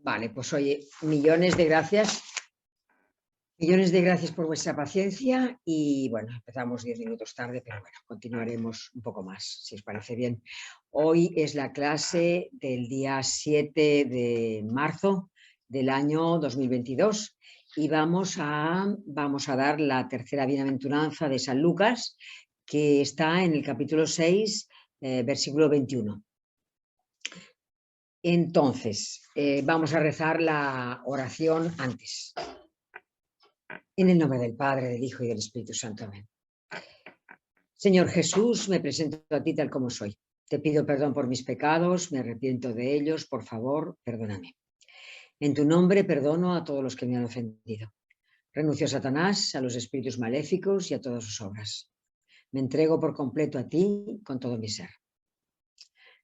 Vale, pues oye, millones de gracias. Millones de gracias por vuestra paciencia y bueno, empezamos 10 minutos tarde, pero bueno, continuaremos un poco más, si os parece bien. Hoy es la clase del día 7 de marzo del año 2022 y vamos a dar la tercera bienaventuranza de San Lucas, que está en el capítulo 6, versículo 21. Entonces, vamos a rezar la oración antes. En el nombre del Padre, del Hijo y del Espíritu Santo. Amén. Señor Jesús, me presento a ti tal como soy. Te pido perdón por mis pecados, me arrepiento de ellos, por favor, perdóname. En tu nombre perdono a todos los que me han ofendido. Renuncio a Satanás, a los espíritus maléficos y a todas sus obras. Me entrego por completo a ti con todo mi ser.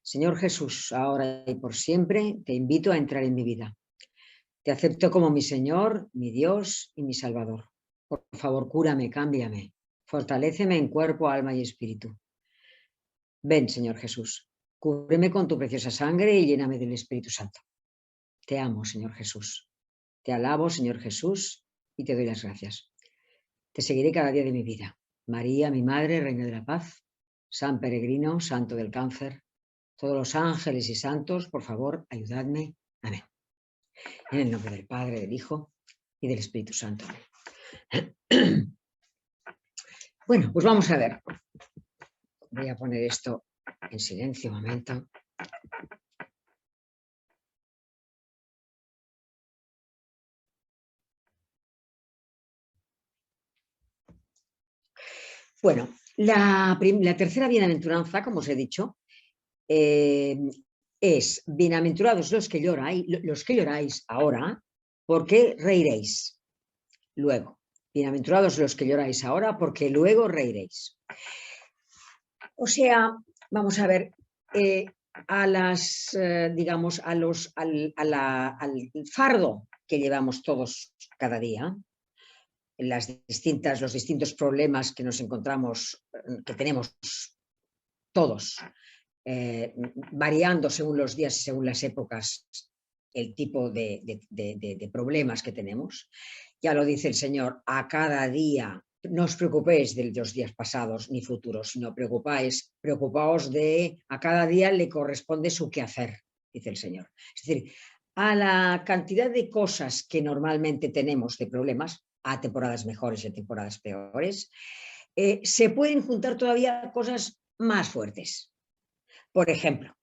Señor Jesús, ahora y por siempre te invito a entrar en mi vida. Te acepto como mi Señor, mi Dios y mi Salvador. Por favor, cúrame, cámbiame, fortaléceme en cuerpo, alma y espíritu. Ven, Señor Jesús, cúbreme con tu preciosa sangre y lléname del Espíritu Santo. Te amo, Señor Jesús. Te alabo, Señor Jesús, y te doy las gracias. Te seguiré cada día de mi vida. María, mi Madre, Reina de la Paz, San Peregrino, Santo del Cáncer, todos los ángeles y santos, por favor, ayudadme. Amén. En el nombre del Padre, del Hijo y del Espíritu Santo. Bueno, pues vamos a ver. Voy a poner esto en silencio un momento. Bueno, la tercera bienaventuranza, como os he dicho, es: bienaventurados los que lloráis ahora, porque reiréis luego. Bienaventurados los que lloráis ahora, porque luego reiréis. O sea, vamos a ver, digamos, al fardo que llevamos todos cada día, los distintos problemas que nos encontramos, que tenemos todos, variando según los días y según las épocas, el tipo de problemas que tenemos. Ya lo dice el Señor: a cada día. No os preocupéis de los días pasados ni futuros, sino preocupaos de a cada día le corresponde su quehacer, dice el Señor. Es decir, a la cantidad de cosas que normalmente tenemos de problemas, a temporadas mejores y a temporadas peores, se pueden juntar todavía cosas más fuertes. Por ejemplo,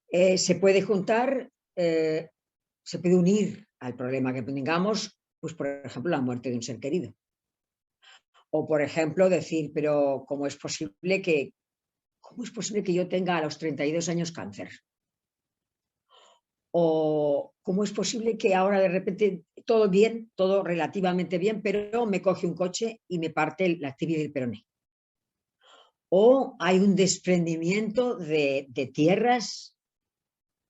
se puede juntar, se puede unir al problema que tengamos, pues por ejemplo, la muerte de un ser querido. O por ejemplo, decir, pero ¿cómo es posible que yo tenga a los 32 años cáncer? O ¿cómo es posible que ahora de repente todo bien, todo relativamente bien, pero me coge un coche y me parte la tibia del peroné? O hay un desprendimiento de tierras,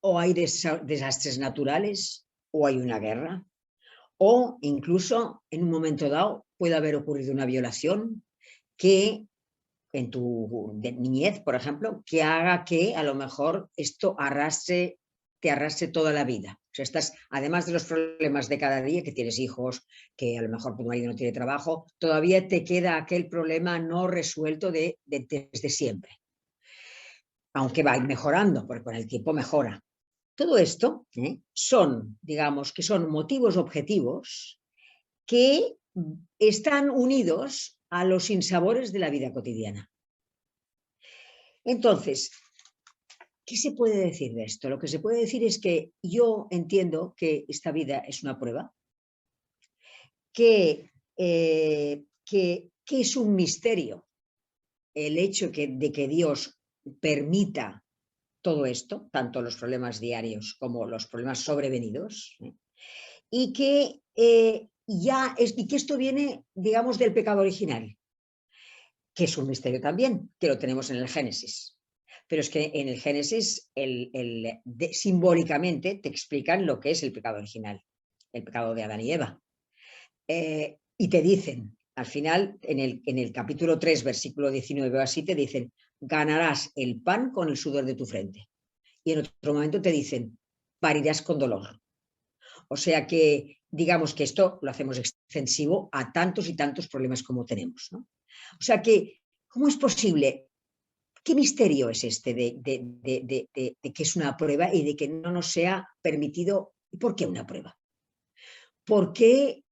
o hay desastres naturales, o hay una guerra, o incluso en un momento dado puede haber ocurrido una violación que en tu niñez, por ejemplo, que haga que a lo mejor esto te arrastre toda la vida. O sea, además de los problemas de cada día, que tienes hijos, que a lo mejor tu marido no tiene trabajo, todavía te queda aquel problema no resuelto desde siempre. Aunque va mejorando, porque con el tiempo mejora. Todo esto son, digamos, que son motivos objetivos que están unidos a los sinsabores de la vida cotidiana. Entonces, ¿qué se puede decir de esto? Lo que se puede decir es que yo entiendo que esta vida es una prueba, que es un misterio el hecho de que Dios permita todo esto, tanto los problemas diarios como los problemas sobrevenidos, y que y que esto viene, digamos, del pecado original, que es un misterio también, que lo tenemos en el Génesis. Pero es que en el Génesis simbólicamente te explican lo que es el pecado original, el pecado de Adán y Eva. Y te dicen, al final, en el capítulo 3, versículo 19 o así, te dicen, ganarás el pan con el sudor de tu frente. Y en otro momento te dicen, parirás con dolor. O sea que, digamos que esto lo hacemos extensivo a tantos y tantos problemas como tenemos, ¿no? O sea que, ¿cómo es posible? ¿Qué misterio es este de que es una prueba y de que no nos sea permitido? ¿Por qué una prueba? ¿Por qué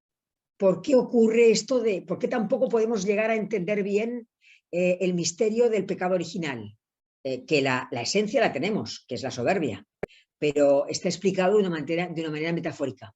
ocurre esto por qué tampoco podemos llegar a entender bien el misterio del pecado original? Que la esencia la tenemos, que es la soberbia, pero está explicado de una manera metafórica.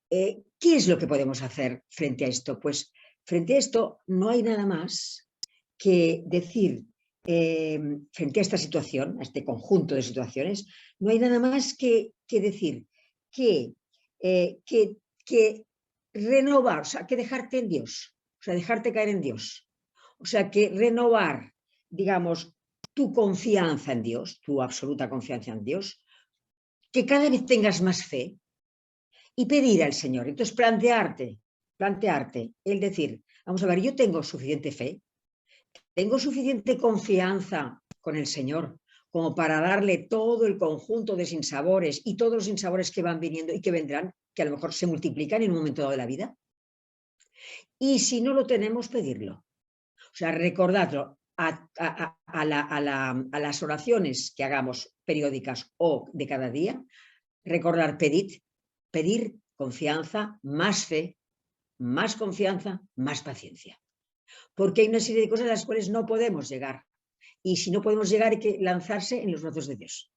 ¿Qué es lo que podemos hacer frente a esto? Pues frente a esto no hay nada más que decir, frente a esta situación, a este conjunto de situaciones, no hay nada más que decir que, que renovar, o sea, que dejarte en Dios, o sea, dejarte caer en Dios. O sea, que renovar, digamos, tu confianza en Dios, tu absoluta confianza en Dios, que cada vez tengas más fe, y pedir al Señor. Entonces, plantearte, el decir, vamos a ver, yo tengo suficiente fe, tengo suficiente confianza con el Señor como para darle todo el conjunto de sinsabores y todos los sinsabores que van viniendo y que vendrán, que a lo mejor se multiplican en un momento dado de la vida. Y si no lo tenemos, pedirlo. O sea, recordadlo a las oraciones que hagamos periódicas o de cada día, recordar, pedir confianza, más fe, más confianza, más paciencia. Porque hay una serie de cosas a las cuales no podemos llegar. Y si no podemos llegar, hay que lanzarse en los brazos de Dios.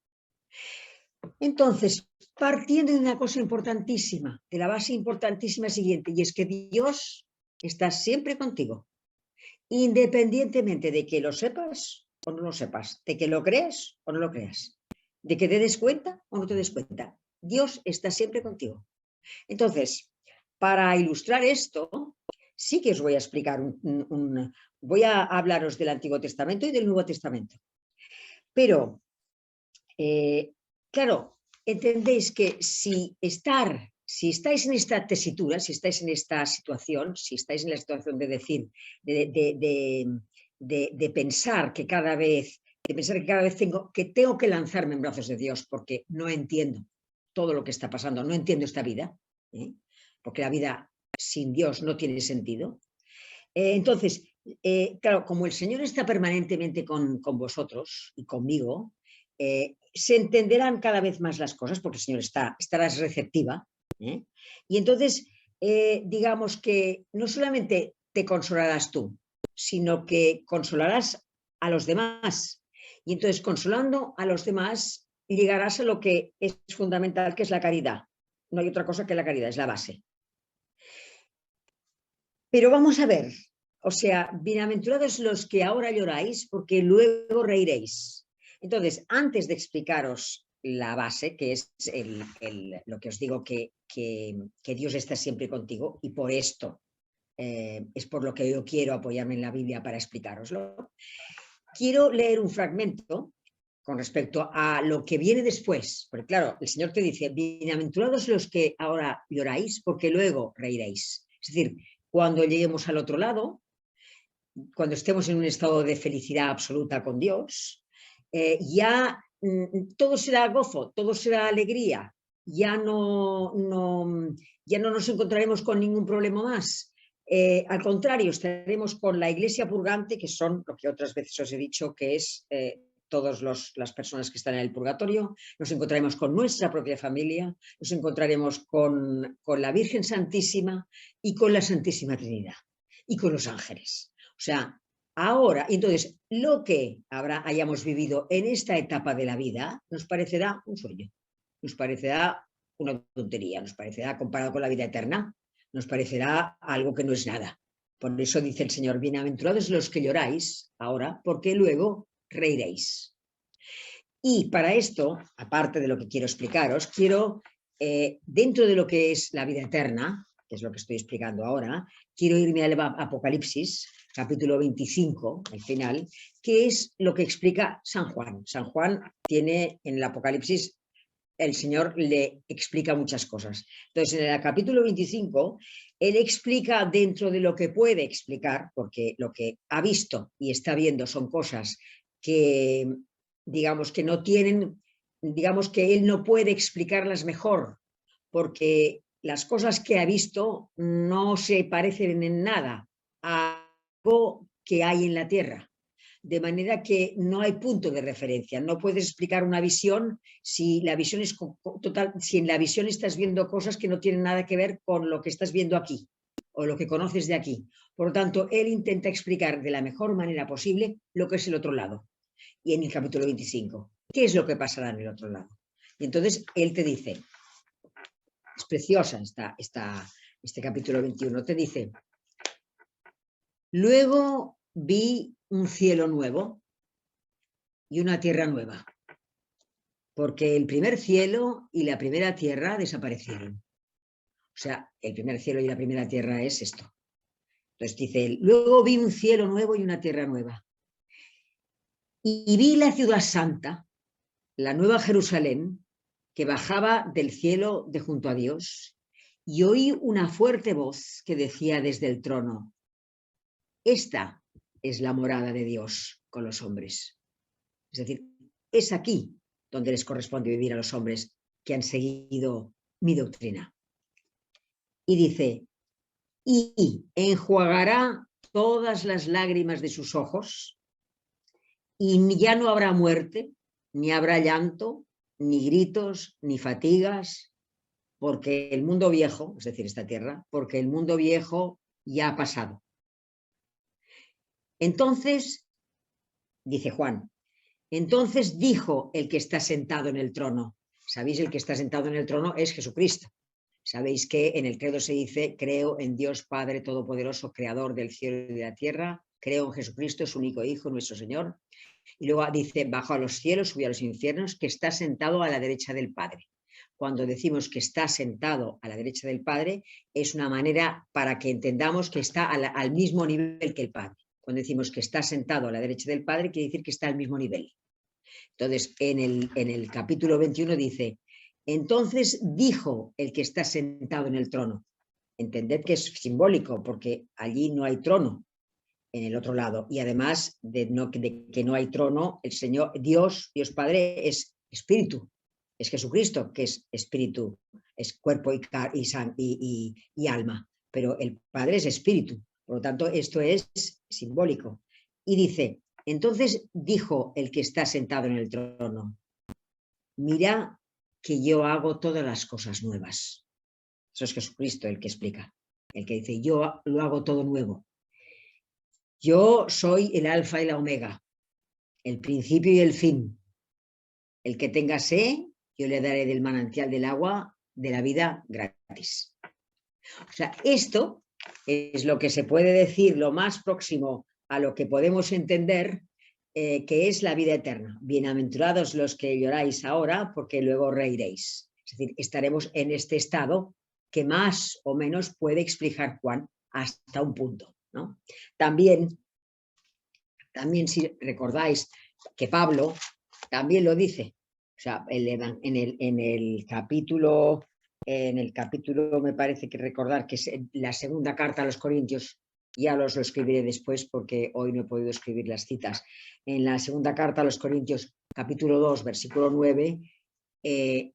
Entonces, partiendo de una cosa importantísima, de la base importantísima siguiente, y es que Dios está siempre contigo, independientemente de que lo sepas o no lo sepas, de que lo creas o no lo creas, de que te des cuenta o no te des cuenta. Dios está siempre contigo. Entonces, para ilustrar esto, sí que os voy a explicar, voy a hablaros del Antiguo Testamento y del Nuevo Testamento. Pero, claro, entendéis que si estáis en esta tesitura, si estáis en esta situación, si estáis en la situación de decir, de pensar que cada vez, tengo que lanzarme en brazos de Dios porque no entiendo todo lo que está pasando, no entiendo esta vida, porque la vida sin Dios no tiene sentido. Entonces, claro, como el Señor está permanentemente con vosotros y conmigo, se entenderán cada vez más las cosas porque el Señor estarás receptiva. Y entonces, digamos que no solamente te consolarás tú, sino que consolarás a los demás. Y entonces, consolando a los demás, llegarás a lo que es fundamental, que es la caridad. No hay otra cosa que la caridad, es la base. Pero vamos a ver, o sea, bienaventurados los que ahora lloráis, porque luego reiréis. Entonces, antes de explicaros la base, que es lo que os digo, que Dios está siempre contigo, y por esto es por lo que yo quiero apoyarme en la Biblia para explicároslo, quiero leer un fragmento con respecto a lo que viene después, porque claro, el Señor te dice, bienaventurados los que ahora lloráis, porque luego reiréis. Es decir, cuando lleguemos al otro lado, cuando estemos en un estado de felicidad absoluta con Dios, ya todo será gozo, todo será alegría, ya no nos encontraremos con ningún problema más. Al contrario, estaremos con la iglesia purgante, que son lo que otras veces os he dicho, que es todas las personas que están en el purgatorio, nos encontraremos con nuestra propia familia, nos encontraremos con la Virgen Santísima y con la Santísima Trinidad y con los ángeles. O sea, ahora, entonces, lo que hayamos vivido en esta etapa de la vida nos parecerá un sueño, nos parecerá una tontería, nos parecerá, comparado con la vida eterna, nos parecerá algo que no es nada, Por eso dice el Señor, bienaventurados los que lloráis ahora, porque luego reiréis. Y para esto, aparte de lo que quiero explicaros, quiero, dentro de lo que es la vida eterna, que es lo que estoy explicando ahora, quiero irme al Apocalipsis, capítulo 25, el final, que es lo que explica San Juan. San Juan tiene en el Apocalipsis, el Señor le explica muchas cosas. Entonces, en el capítulo 25, él explica dentro de lo que puede explicar, porque lo que ha visto y está viendo son cosas que, digamos, que no tienen, digamos que él no puede explicarlas mejor, porque las cosas que ha visto no se parecen en nada a algo que hay en la tierra. De manera que no hay punto de referencia. No puedes explicar una visión si la visión es total, si en la visión estás viendo cosas que no tienen nada que ver con lo que estás viendo aquí o lo que conoces de aquí. Por lo tanto, él intenta explicar de la mejor manera posible lo que es el otro lado. Y en el capítulo 25, ¿qué es lo que pasará en el otro lado? Y entonces él te dice, es preciosa este capítulo 21, te dice, luego vi un cielo nuevo y una tierra nueva, porque el primer cielo y la primera tierra desaparecieron. O sea, el primer cielo y la primera tierra es esto. Entonces dice él, luego vi un cielo nuevo y una tierra nueva. Y vi la ciudad santa, la nueva Jerusalén, que bajaba del cielo de junto a Dios, y oí una fuerte voz que decía desde el trono, esta es la morada de Dios con los hombres. Es decir, es aquí donde les corresponde vivir a los hombres que han seguido mi doctrina. Y dice, y enjuagará todas las lágrimas de sus ojos, y ya no habrá muerte, ni habrá llanto, ni gritos, ni fatigas, porque el mundo viejo, es decir, esta tierra, porque el mundo viejo ya ha pasado. Entonces, dice Juan, entonces dijo el que está sentado en el trono. ¿Sabéis? El que está sentado en el trono es Jesucristo. Sabéis que en el credo se dice, creo en Dios Padre Todopoderoso, Creador del cielo y de la tierra, creo en Jesucristo, su único Hijo, nuestro Señor. Y luego dice, bajó a los cielos, subió a los infiernos, que está sentado a la derecha del Padre. Cuando decimos que está sentado a la derecha del Padre, es una manera para que entendamos que está al mismo nivel que el Padre. Cuando decimos que está sentado a la derecha del Padre, quiere decir que está al mismo nivel. Entonces, en el capítulo 21 dice, entonces dijo el que está sentado en el trono. Entended que es simbólico, porque allí no hay trono en el otro lado. Y además de que no hay trono, el Señor, Dios Padre es espíritu, es Jesucristo, que es espíritu, es cuerpo y alma, pero el Padre es espíritu. Por lo tanto, esto es simbólico. Y dice, entonces dijo el que está sentado en el trono, mira que yo hago todas las cosas nuevas. Eso es Jesucristo el que explica, el que dice, yo lo hago todo nuevo. Yo soy el alfa y la omega, el principio y el fin. El que tenga sed, yo le daré del manantial del agua de la vida gratis. O sea, esto es lo que se puede decir, lo más próximo a lo que podemos entender que es la vida eterna. Bienaventurados los que lloráis ahora, porque luego reiréis. Es decir, estaremos en este estado que más o menos puede explicar Juan hasta un punto, ¿no? También si recordáis que Pablo también lo dice, o sea, en el capítulo me parece que recordar que es la segunda carta a los Corintios, ya lo escribiré después porque hoy no he podido escribir las citas, en la segunda carta a los Corintios, capítulo 2, versículo 9,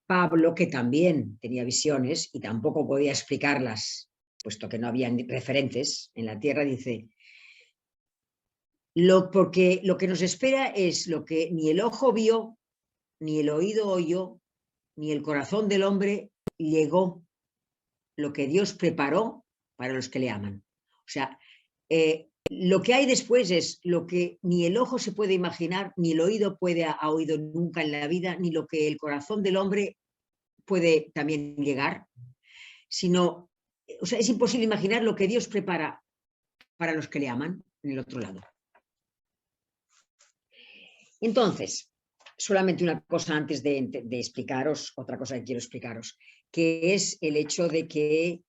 Pablo, que también tenía visiones y tampoco podía explicarlas, puesto que no había referentes en la tierra, dice, porque lo que nos espera es lo que ni el ojo vio, ni el oído oyó, ni el corazón del hombre llegó, lo que Dios preparó para los que le aman. O sea, lo que hay después es lo que ni el ojo se puede imaginar, ni el oído ha oído nunca en la vida, ni lo que el corazón del hombre puede también llegar, sino, o sea, es imposible imaginar lo que Dios prepara para los que le aman en el otro lado. Entonces, solamente una cosa antes de explicaros, otra cosa que quiero explicaros, que es el hecho de que,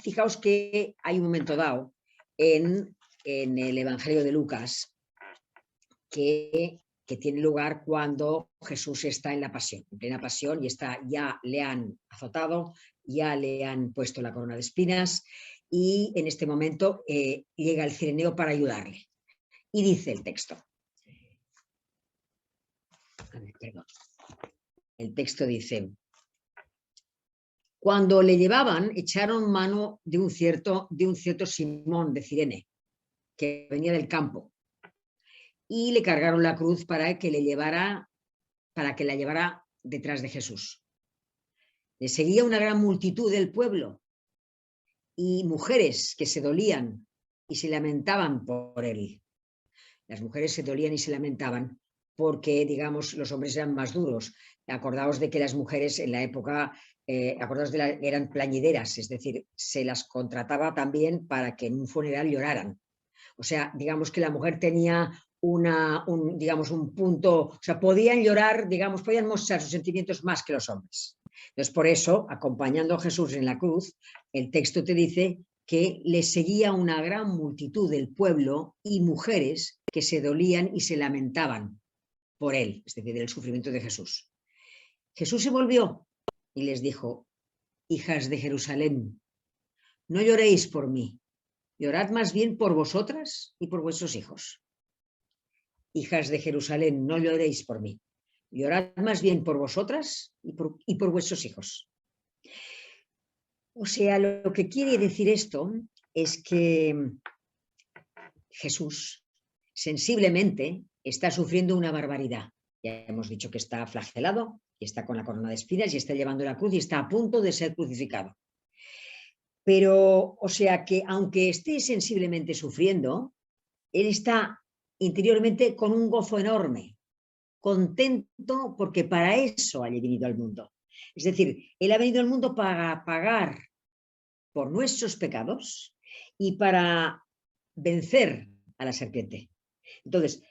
fijaos que hay un momento dado en el Evangelio de Lucas que tiene lugar cuando Jesús está en la pasión, en plena pasión, y ya le han azotado, ya le han puesto la corona de espinas, y en este momento llega el cireneo para ayudarle. Y dice el texto. Perdón. El texto dice: cuando le llevaban, echaron mano de un cierto Simón de Cirene, que venía del campo, y le cargaron la cruz para que la llevara detrás de Jesús. Le seguía una gran multitud del pueblo y mujeres que se dolían y se lamentaban por él. Las mujeres se dolían y se lamentaban porque, digamos, los hombres eran más duros. Acordaos de que las mujeres en la época, eran plañideras, es decir, se las contrataba también para que en un funeral lloraran. O sea, digamos que la mujer tenía un punto, o sea, podían llorar, digamos, podían mostrar sus sentimientos más que los hombres. Entonces, por eso, acompañando a Jesús en la cruz, el texto te dice que le seguía una gran multitud del pueblo y mujeres que se dolían y se lamentaban por él, es decir, del sufrimiento de Jesús. Jesús se volvió y les dijo: hijas de Jerusalén, no lloréis por mí, llorad más bien por vosotras y por vuestros hijos. Hijas de Jerusalén, no lloréis por mí, llorad más bien por vosotras y por vuestros hijos. O sea, lo que quiere decir esto es que Jesús sensiblemente está sufriendo una barbaridad. Ya hemos dicho que está flagelado, y está con la corona de espinas, y está llevando la cruz, y está a punto de ser crucificado. Pero, o sea, que aunque esté sensiblemente sufriendo, él está interiormente con un gozo enorme, contento, porque para eso ha venido al mundo. Es decir, él ha venido al mundo para pagar por nuestros pecados y para vencer a la serpiente. Entonces,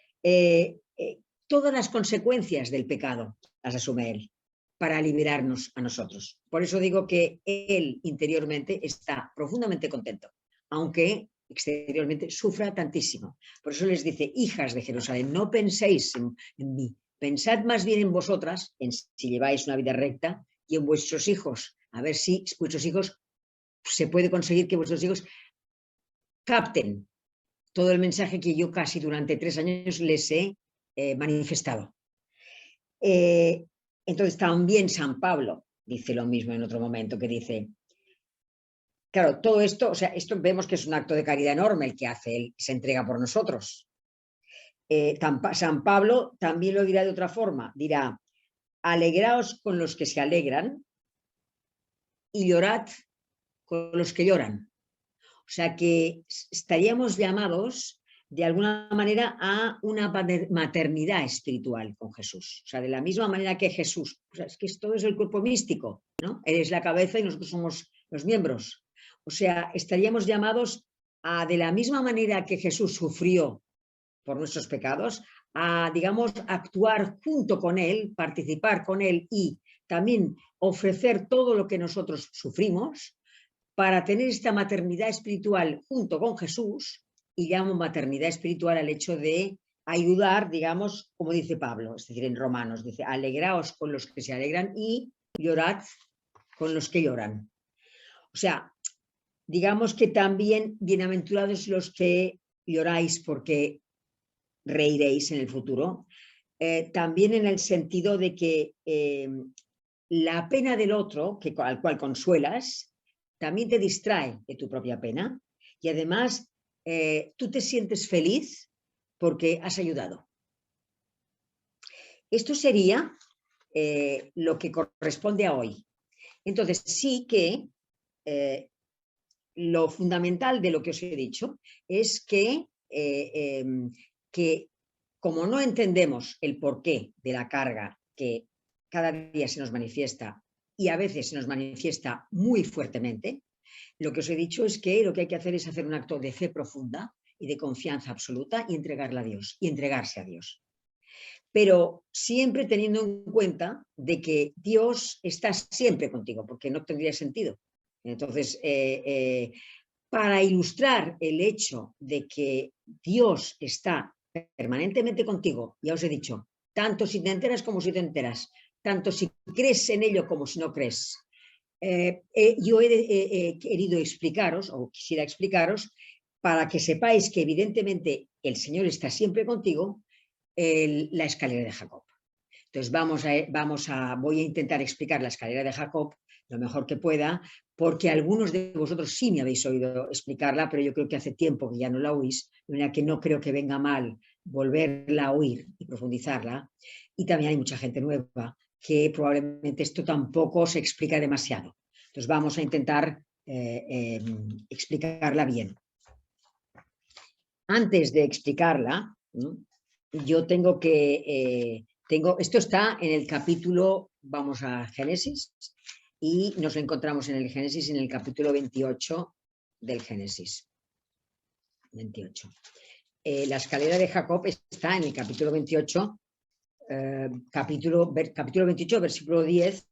todas las consecuencias del pecado las asume él para liberarnos a nosotros. Por eso digo que él interiormente está profundamente contento, aunque exteriormente sufra tantísimo. Por eso les dice: hijas de Jerusalén, no penséis en mí, pensad más bien en vosotras, en si lleváis una vida recta, y en vuestros hijos, a ver si vuestros hijos, se puede conseguir que vuestros hijos capten todo el mensaje que yo casi durante 3 años les he manifestado. Entonces también San Pablo dice lo mismo en otro momento, que dice, claro, todo esto, o sea, esto vemos que es un acto de caridad enorme el que hace él, se entrega por nosotros. San Pablo también lo dirá de otra forma, dirá: alegraos con los que se alegran y llorad con los que lloran. O sea que estaríamos llamados de alguna manera a una maternidad espiritual con Jesús. O sea, de la misma manera que Jesús, o sea, es que todo es el cuerpo místico, ¿no? Él es la cabeza y nosotros somos los miembros. O sea, estaríamos llamados a, de la misma manera que Jesús sufrió por nuestros pecados, a, digamos, actuar junto con él, participar con él y también ofrecer todo lo que nosotros sufrimos, para tener esta maternidad espiritual junto con Jesús. Y llamo maternidad espiritual al hecho de ayudar, digamos, como dice Pablo, es decir, en Romanos, dice: alegraos con los que se alegran y llorad con los que lloran. O sea, digamos que también bienaventurados los que lloráis, porque reiréis en el futuro. También en el sentido de que la pena del otro, al cual consuelas, también te distrae de tu propia pena, y además tú te sientes feliz porque has ayudado. Esto sería lo que corresponde a hoy. Entonces, sí que lo fundamental de lo que os he dicho es que como no entendemos el porqué de la carga que cada día se nos manifiesta, y a veces se nos manifiesta muy fuertemente, Lo que os he dicho es que lo que hay que hacer es hacer un acto de fe profunda y de confianza absoluta y entregarla a Dios y entregarse a Dios. Pero siempre teniendo en cuenta de que Dios está siempre contigo, porque no tendría sentido. Entonces, para ilustrar el hecho de que Dios está permanentemente contigo, ya os he dicho, tanto si te enteras como si te enteras, tanto si crees en ello como si no crees. Yo he querido explicaros, o quisiera explicaros, para que sepáis que evidentemente el Señor está siempre contigo, la escalera de Jacob. Entonces voy a intentar explicar la escalera de Jacob lo mejor que pueda, porque algunos de vosotros sí me habéis oído explicarla, pero yo creo que hace tiempo que ya no la oís, de manera que no creo que venga mal volverla a oír y profundizarla. Y también hay mucha gente nueva que probablemente esto tampoco se explica demasiado. Entonces vamos a intentar explicarla bien. Antes de explicarla, ¿no?, yo tengo que... esto está en el capítulo, vamos a Génesis, y nos encontramos en el Génesis, en el capítulo 28 del Génesis. 28. La escalera de Jacob está en el capítulo 28, capítulo 28, versículo 10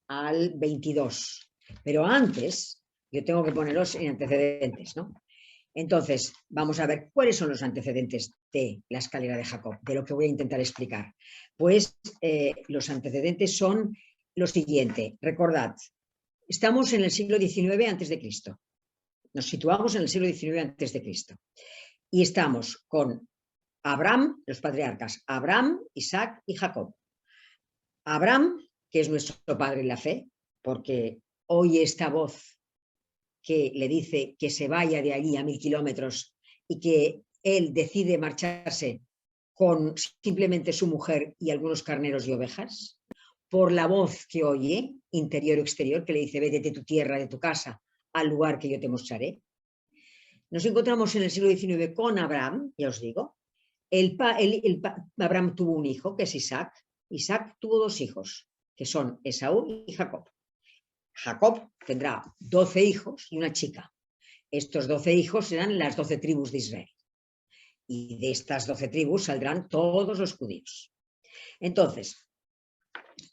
al 22. Pero antes, yo tengo que poneros en antecedentes, ¿no? Entonces, vamos a ver cuáles son los antecedentes de la escalera de Jacob, de lo que voy a intentar explicar. Pues los antecedentes son lo siguiente. Recordad, estamos en el siglo XIX a.C. Nos situamos en el siglo XIX a.C. Y estamos con Abraham, los patriarcas, Abraham, Isaac y Jacob. Abraham, que es nuestro padre en la fe, porque oye esta voz que le dice que se vaya de allí a 1000 kilómetros y que él decide marcharse con simplemente su mujer y algunos carneros y ovejas, por la voz que oye, interior o exterior, que le dice, vete de tu tierra, de tu casa, al lugar que yo te mostraré. Nos encontramos en el siglo XIX con Abraham, ya os digo. Abraham tuvo un hijo, que es Isaac. Isaac tuvo dos hijos, que son Esaú y Jacob. Jacob tendrá 12 hijos y una chica. Estos 12 hijos serán las 12 tribus de Israel. Y de estas 12 tribus saldrán todos los judíos. Entonces,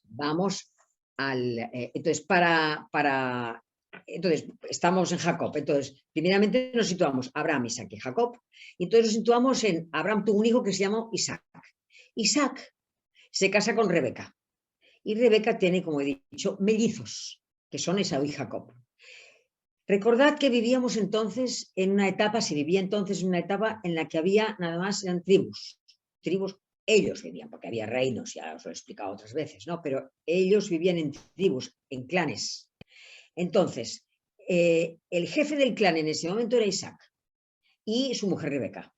vamos al... entonces, entonces, estamos en Jacob. Entonces, primeramente nos situamos Abraham, Isaac y Jacob. Y entonces nos situamos en Abraham tuvo un hijo que se llamó Isaac. Isaac se casa con Rebeca. Y Rebeca tiene, como he dicho, mellizos, que son Esaú y Jacob. Recordad que vivíamos entonces en una etapa, se vivía entonces en una etapa en la que había nada más, eran tribus. Tribus, ellos vivían, porque había reinos, ya os lo he explicado otras veces, ¿no? Pero ellos vivían en tribus, en clanes. Entonces, el jefe del clan en ese momento era Isaac y su mujer Rebeca.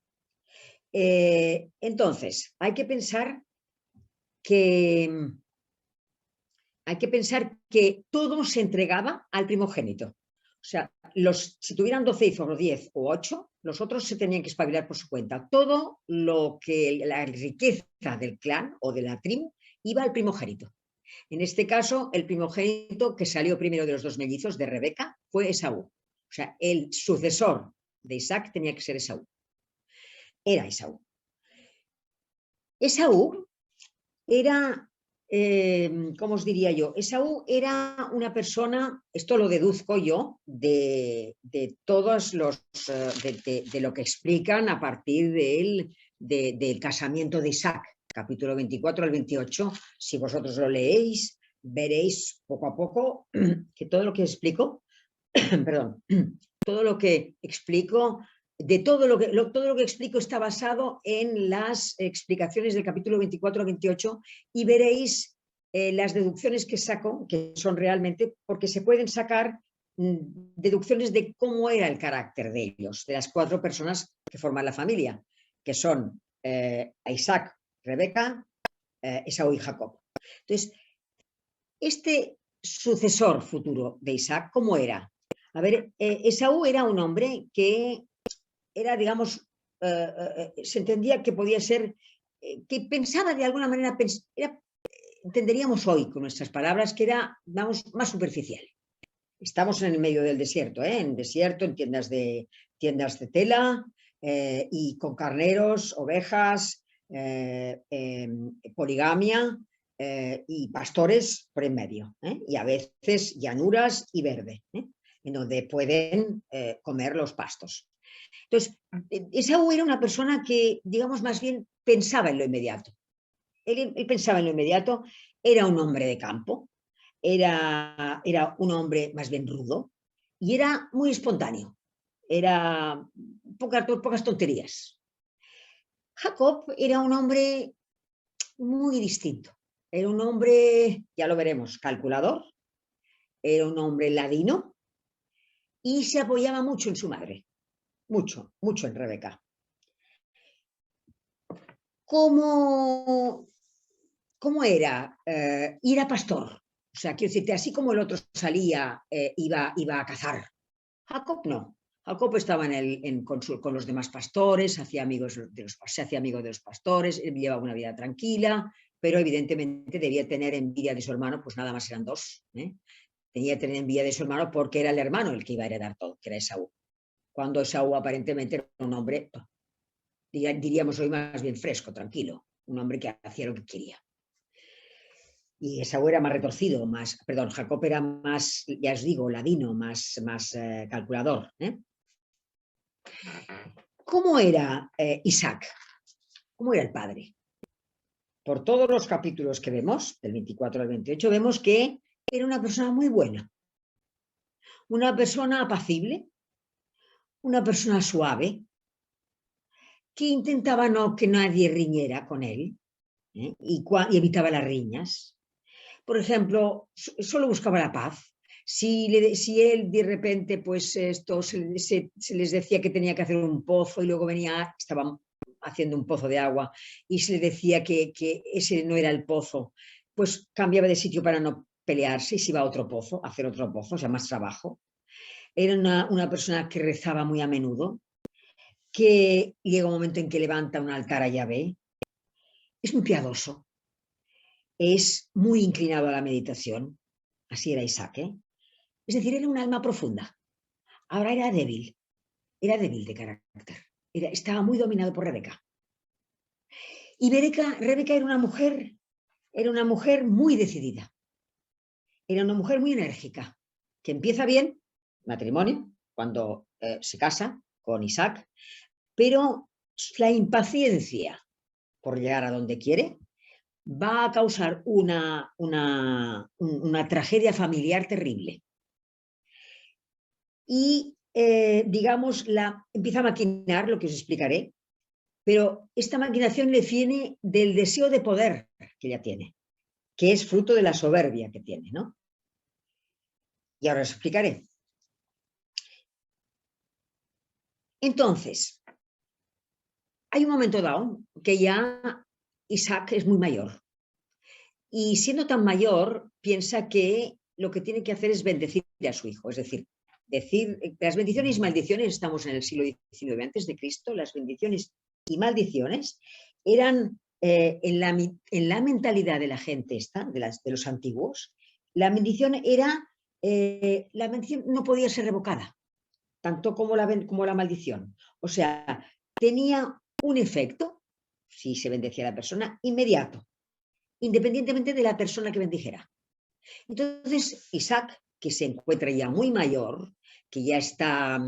Entonces, hay que pensar que todo se entregaba al primogénito. O sea, si tuvieran 12 hijos o 10 o 8, los otros se tenían que espabilar por su cuenta. Todo lo que la riqueza del clan o de la tribu iba al primogénito. En este caso, el primogénito que salió primero de los dos mellizos de Rebeca fue Esaú. O sea, el sucesor de Isaac tenía que ser Esaú. Era Esaú. Esaú era... ¿cómo os diría yo? Esaú era una persona, esto lo deduzco yo, de todos los, de lo que explican a partir del casamiento de Isaac, capítulo 24 al 28. Si vosotros lo leéis, veréis poco a poco que todo lo que explico, perdón, todo lo que explico... todo lo que explico está basado en las explicaciones del capítulo 24 a 28 y veréis las deducciones que saco, que son realmente, porque se pueden sacar deducciones de cómo era el carácter de ellos, de las 4 personas que forman la familia, que son Isaac, Rebeca, Esaú y Jacob. Entonces, este sucesor futuro de Isaac, ¿cómo era? A ver, Esaú era un hombre que era, digamos, se entendía que podía ser, que pensaba de alguna manera, entenderíamos hoy con nuestras palabras que era, vamos, más superficial. Estamos en el medio del desierto, en desierto, en tiendas de tela y con carneros, ovejas, poligamia y pastores por en medio. Y a veces llanuras y verde, en donde pueden comer los pastos. Entonces, Esaú era una persona que, digamos, más bien pensaba en lo inmediato. Él pensaba en lo inmediato, era un hombre de campo, era un hombre más bien rudo y era muy espontáneo, era pocas tonterías. Jacob era un hombre muy distinto, era un hombre, ya lo veremos, calculador, era un hombre ladino y se apoyaba mucho en su madre, mucho, mucho en Rebeca. ¿Cómo, cómo era? Y era pastor. O sea, quiero decirte, así como el otro salía, iba a cazar. Jacob no. Jacob estaba con los demás pastores, se hacía amigo de los pastores, él llevaba una vida tranquila, pero evidentemente debía tener envidia de su hermano, pues nada más eran dos. Tenía que tener envidia de su hermano porque era el hermano el que iba a heredar todo, que era Esaú. Cuando Esaú aparentemente era un hombre, diríamos hoy más bien fresco, tranquilo, un hombre que hacía lo que quería. Y Esaú era más retorcido, Jacob era más, ya os digo, ladino, más calculador. ¿Cómo era Isaac? ¿Cómo era el padre? Por todos los capítulos que vemos, del 24 al 28, vemos que era una persona muy buena, una persona apacible, una persona suave, que intentaba que nadie riñera con él y evitaba las riñas. Por ejemplo, solo buscaba la paz. Si él de repente, pues esto se les decía que tenía que hacer un pozo y luego estaban haciendo un pozo de agua y se le decía que ese no era el pozo, pues cambiaba de sitio para no pelearse y se iba a otro pozo, a hacer otro pozo, o sea, más trabajo. Era una persona que rezaba muy a menudo, que llega un momento en que levanta un altar a Yahvé. Es muy piadoso, es muy inclinado a la meditación, así era Isaac, Es decir, era un alma profunda. Ahora era débil de carácter, estaba muy dominado por Rebeca. Y Rebeca era una mujer muy decidida, era una mujer muy enérgica, que empieza bien, matrimonio, cuando se casa con Isaac, pero la impaciencia por llegar a donde quiere va a causar una tragedia familiar terrible. Y, digamos, empieza a maquinar, lo que os explicaré, pero esta maquinación le viene del deseo de poder que ella tiene, que es fruto de la soberbia que tiene, ¿no? Y ahora os explicaré. Entonces, hay un momento dado que ya Isaac es muy mayor. Y siendo tan mayor, piensa que lo que tiene que hacer es bendecir a su hijo. Es decir, las bendiciones y maldiciones, estamos en el siglo XIX antes de Cristo, las bendiciones y maldiciones eran en la mentalidad de la gente de los antiguos, la bendición no podía ser revocada, tanto como la maldición. O sea, tenía un efecto, si se bendecía a la persona, inmediato, independientemente de la persona que bendijera. Entonces, Isaac, que se encuentra ya muy mayor, que ya está,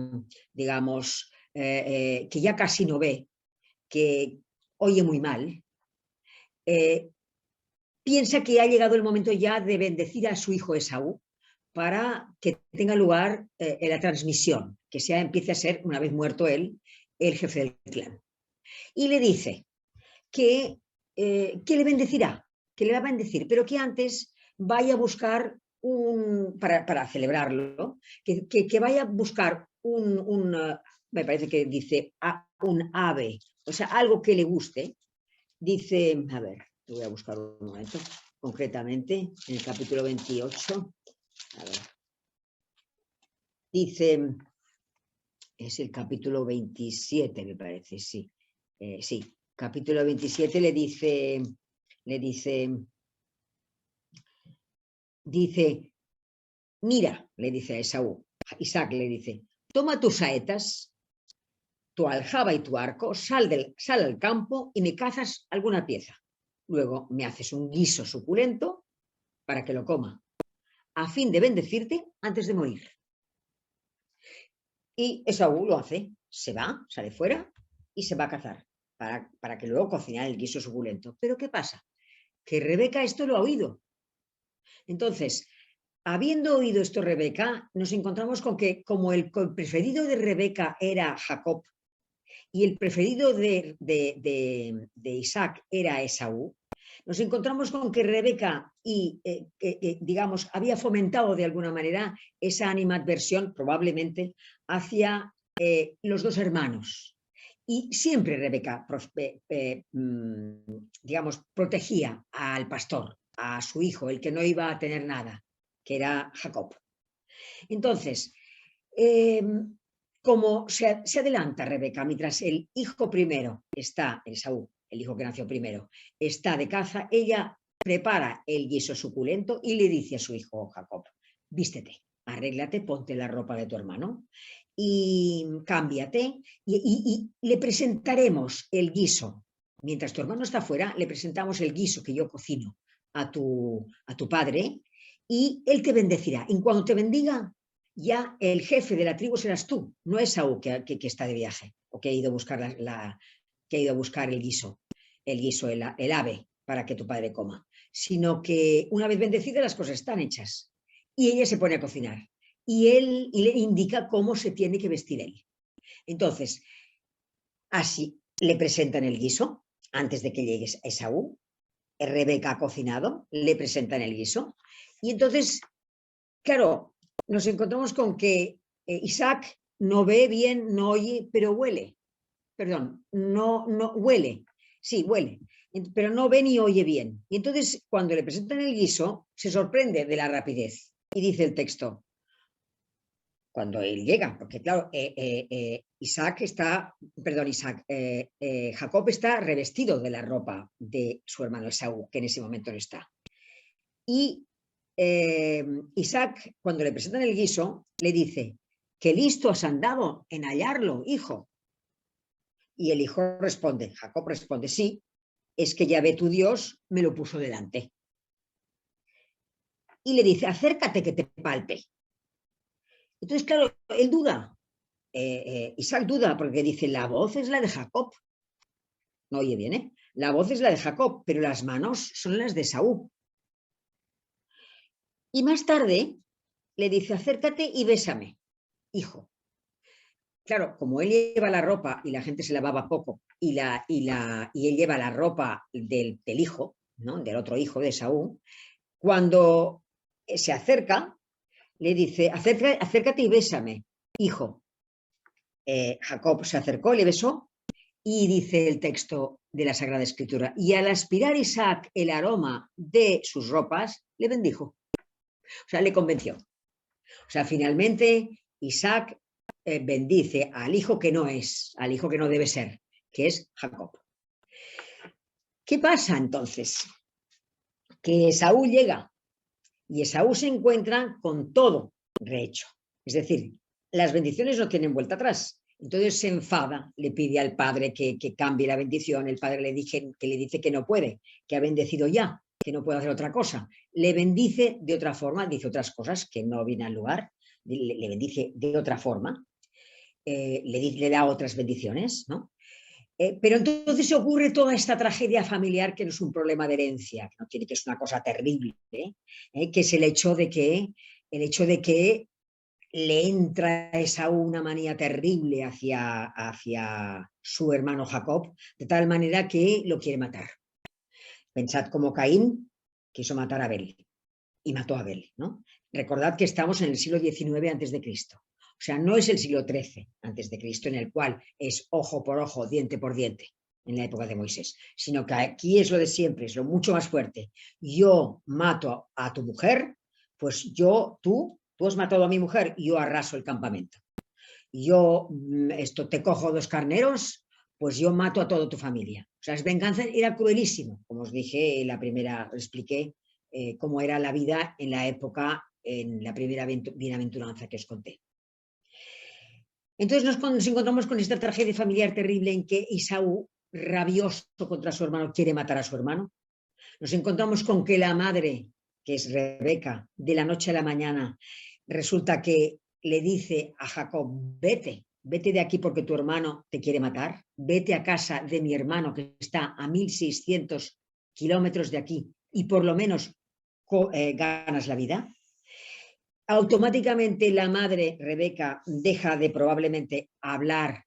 digamos, que ya casi no ve, que oye muy mal, piensa que ha llegado el momento ya de bendecir a su hijo Esaú para que tenga lugar la transmisión, que empiece a ser, una vez muerto él, el jefe del clan. Y le dice que le bendecirá, que le va a bendecir, pero que antes vaya a buscar para celebrarlo, que vaya a buscar me parece que dice un ave, o sea, algo que le guste. Dice, a ver, lo voy a buscar un momento, concretamente, en el capítulo 28, a ver, dice, es el capítulo 27, me parece, sí, sí, capítulo 27 dice, mira, le dice a Esaú, Isaac le dice, toma tus saetas, tu aljaba y tu arco, sal al campo y me cazas alguna pieza. Luego me haces un guiso suculento para que lo coma, a fin de bendecirte antes de morir. Y Esaú lo hace, se va, sale fuera y se va a cazar para que luego cocinar el guiso suculento. Pero ¿qué pasa? Que Rebeca esto lo ha oído. Entonces, habiendo oído esto Rebeca, nos encontramos con que como el preferido de Rebeca era Jacob y el preferido de Isaac era Esaú, nos encontramos con que Rebeca digamos, había fomentado de alguna manera esa animadversión, probablemente, hacia los dos hermanos. Y siempre Rebeca, digamos, protegía al pastor, a su hijo, el que no iba a tener nada, que era Jacob. Entonces, como se adelanta Rebeca, mientras el hijo primero está, Esaú, el hijo que nació primero, está de caza, ella prepara el guiso suculento y le dice a su hijo Jacob, vístete, arréglate, ponte la ropa de tu hermano y cámbiate y le presentaremos el guiso. Mientras tu hermano está fuera, le presentamos el guiso que yo cocino a tu padre y él te bendecirá. Y cuando te bendiga, ya el jefe de la tribu serás tú, no es Esaú que está de viaje o que ha ido a buscar, que ha ido a buscar el guiso, el ave para que tu padre coma, sino que una vez bendecida las cosas están hechas y ella se pone a cocinar y él le indica cómo se tiene que vestir él. Entonces, así le presentan el guiso antes de que llegue Esaú. Rebeca ha cocinado, le presentan el guiso y entonces, claro, nos encontramos con que Isaac no ve bien, no oye, pero huele. Perdón, no huele, sí, huele, pero no ve ni oye bien. Y entonces, cuando le presentan el guiso, se sorprende de la rapidez. Y dice el texto, cuando él llega, porque claro, Jacob está revestido de la ropa de su hermano Esaú, que en ese momento no está. Y Isaac, cuando le presentan el guiso, le dice, qué listo has andado en hallarlo, hijo. Y el hijo responde, Jacob responde, sí, es que Yahvé tu Dios me lo puso delante. Y le dice, acércate que te palpe. Entonces, claro, él duda, Isaac duda porque dice, la voz es la de Jacob. No oye bien, ¿eh? La voz es la de Jacob, pero las manos son las de Esaú. Y más tarde le dice, acércate y bésame, hijo. Claro, como él lleva la ropa y la gente se lavaba poco y él lleva la ropa del hijo, ¿no? Del otro hijo de Esaú, cuando se acerca, le dice, acércate y bésame, hijo. Jacob se acercó, le besó y dice el texto de la Sagrada Escritura, y al aspirar Isaac el aroma de sus ropas, le bendijo. O sea, le convenció. O sea, finalmente Isaac bendice al hijo que no es, al hijo que no debe ser, que es Jacob. ¿Qué pasa entonces? Que Esaú llega y Esaú se encuentra con todo rehecho. Es decir, las bendiciones no tienen vuelta atrás. Entonces se enfada, le pide al padre que cambie la bendición. El padre le dice que no puede, que ha bendecido ya, que no puede hacer otra cosa. Le bendice de otra forma, dice otras cosas que no vienen al lugar, le bendice de otra forma, le da otras bendiciones, ¿no? Pero entonces ocurre toda esta tragedia familiar que no es un problema de herencia, que no tiene, que es una cosa terrible, que es el hecho de que le entra esa una manía terrible hacia su hermano Jacob, de tal manera que lo quiere matar. Pensad como Caín quiso matar a Abel y mató a Abel, ¿no? Recordad que estamos en el siglo XIX antes de Cristo. O sea, no es el siglo XIII antes de Cristo, en el cual es ojo por ojo, diente por diente, en la época de Moisés, sino que aquí es lo de siempre, es lo mucho más fuerte. Yo mato a tu mujer, pues tú has matado a mi mujer y yo arraso el campamento. Yo te cojo 2 carneros, pues yo mato a toda tu familia. O sea, es venganza, era cruelísimo, como os dije, expliqué cómo era la vida en la época en la primera bienaventuranza que os conté. Entonces nos encontramos con esta tragedia familiar terrible en que Esaú, rabioso contra su hermano, quiere matar a su hermano. Nos encontramos con que la madre, que es Rebeca, de la noche a la mañana, resulta que le dice a Jacob, vete de aquí porque tu hermano te quiere matar, vete a casa de mi hermano que está a 1600 kilómetros de aquí y por lo menos ganas la vida. Automáticamente la madre, Rebeca, deja de probablemente hablar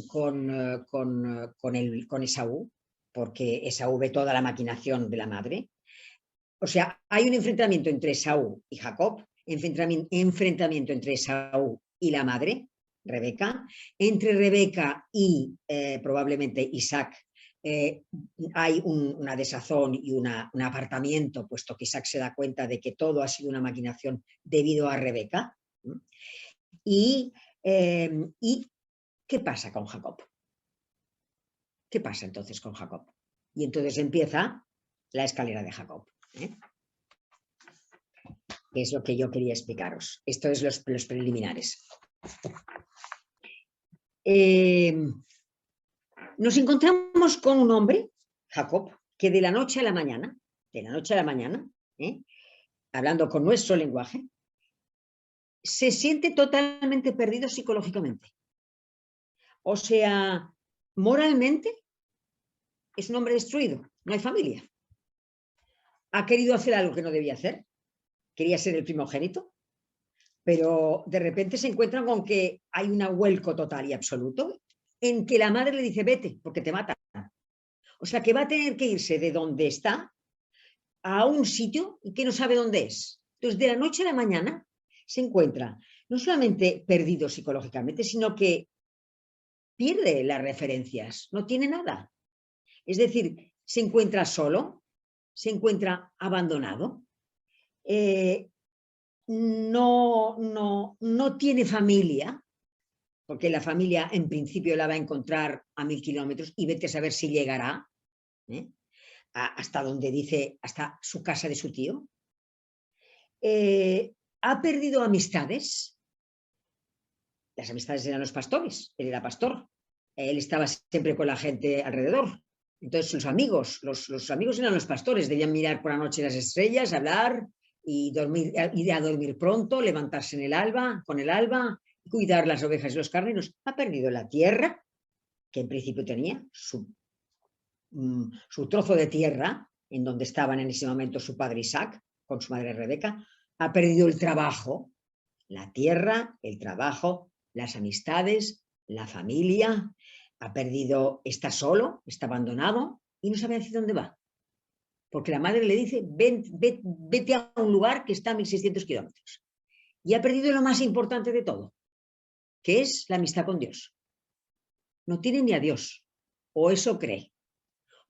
con Esaú, porque Esaú ve toda la maquinación de la madre. O sea, hay un enfrentamiento entre Esaú y Jacob, enfrentamiento entre Esaú y la madre, Rebeca, entre Rebeca y probablemente Isaac. Hay una desazón y un apartamiento, puesto que Isaac se da cuenta de que todo ha sido una maquinación debido a Rebeca. ¿Y qué pasa con Jacob? ¿Qué pasa entonces con Jacob? Y entonces empieza la escalera de Jacob. Es lo que yo quería explicaros. Esto es los preliminares. Nos encontramos con un hombre, Jacob, que de la noche a la mañana, hablando con nuestro lenguaje, se siente totalmente perdido psicológicamente. O sea, moralmente es un hombre destruido, no hay familia. Ha querido hacer algo que no debía hacer, quería ser el primogénito, pero de repente se encuentran con que hay un vuelco total y absoluto en que la madre le dice, vete, porque te matan. O sea, que va a tener que irse de donde está a un sitio y que no sabe dónde es. Entonces, de la noche a la mañana se encuentra no solamente perdido psicológicamente, sino que pierde las referencias, no tiene nada. Es decir, se encuentra solo, se encuentra abandonado, no tiene familia, porque la familia en principio la va a encontrar a 1000 kilómetros y vete a saber si llegará hasta donde dice, hasta su casa de su tío. Ha perdido amistades. Las amistades eran los pastores, él era pastor, él estaba siempre con la gente alrededor. Entonces sus amigos, los amigos eran los pastores, debían mirar por la noche las estrellas, hablar y ir a dormir pronto, levantarse con el alba, cuidar las ovejas y los carneros. Ha perdido la tierra, que en principio tenía, su trozo de tierra, en donde estaban en ese momento su padre Isaac, con su madre Rebeca. Ha perdido el trabajo, la tierra, el trabajo, las amistades, la familia. Ha perdido, está solo, está abandonado y no sabe hacia dónde va. Porque la madre le dice, vete a un lugar que está a 1600 kilómetros. Y ha perdido lo más importante de todo, que es la amistad con Dios. No tiene ni a Dios, o eso cree,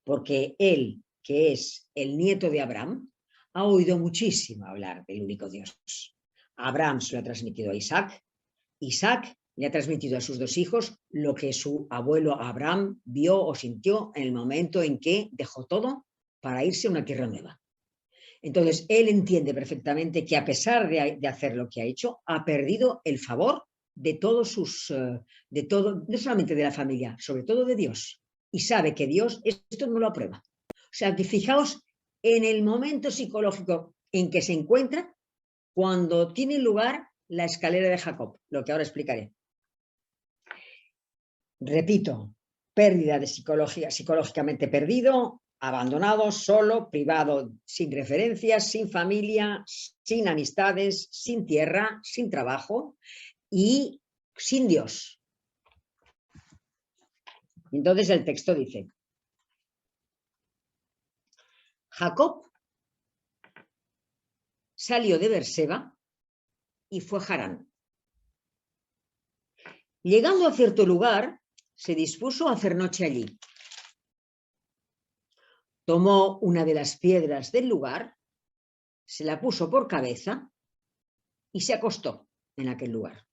porque él, que es el nieto de Abraham, ha oído muchísimo hablar del único Dios. Abraham se lo ha transmitido a Isaac, Isaac le ha transmitido a sus dos hijos lo que su abuelo Abraham vio o sintió en el momento en que dejó todo para irse a una tierra nueva. Entonces, él entiende perfectamente que a pesar de hacer lo que ha hecho, ha perdido el favor de todos no solamente de la familia, sobre todo de Dios. Y sabe que Dios esto no lo aprueba. O sea, que fijaos en el momento psicológico en que se encuentra cuando tiene lugar la escalera de Jacob, lo que ahora explicaré. Repito, pérdida de psicológicamente perdido, abandonado, solo, privado, sin referencias, sin familia, sin amistades, sin tierra, sin trabajo y sin Dios. Entonces el texto dice, Jacob salió de Berseba y fue a Harán. Llegando a cierto lugar, se dispuso a hacer noche allí. Tomó una de las piedras del lugar, se la puso por cabeza y se acostó en aquel lugar.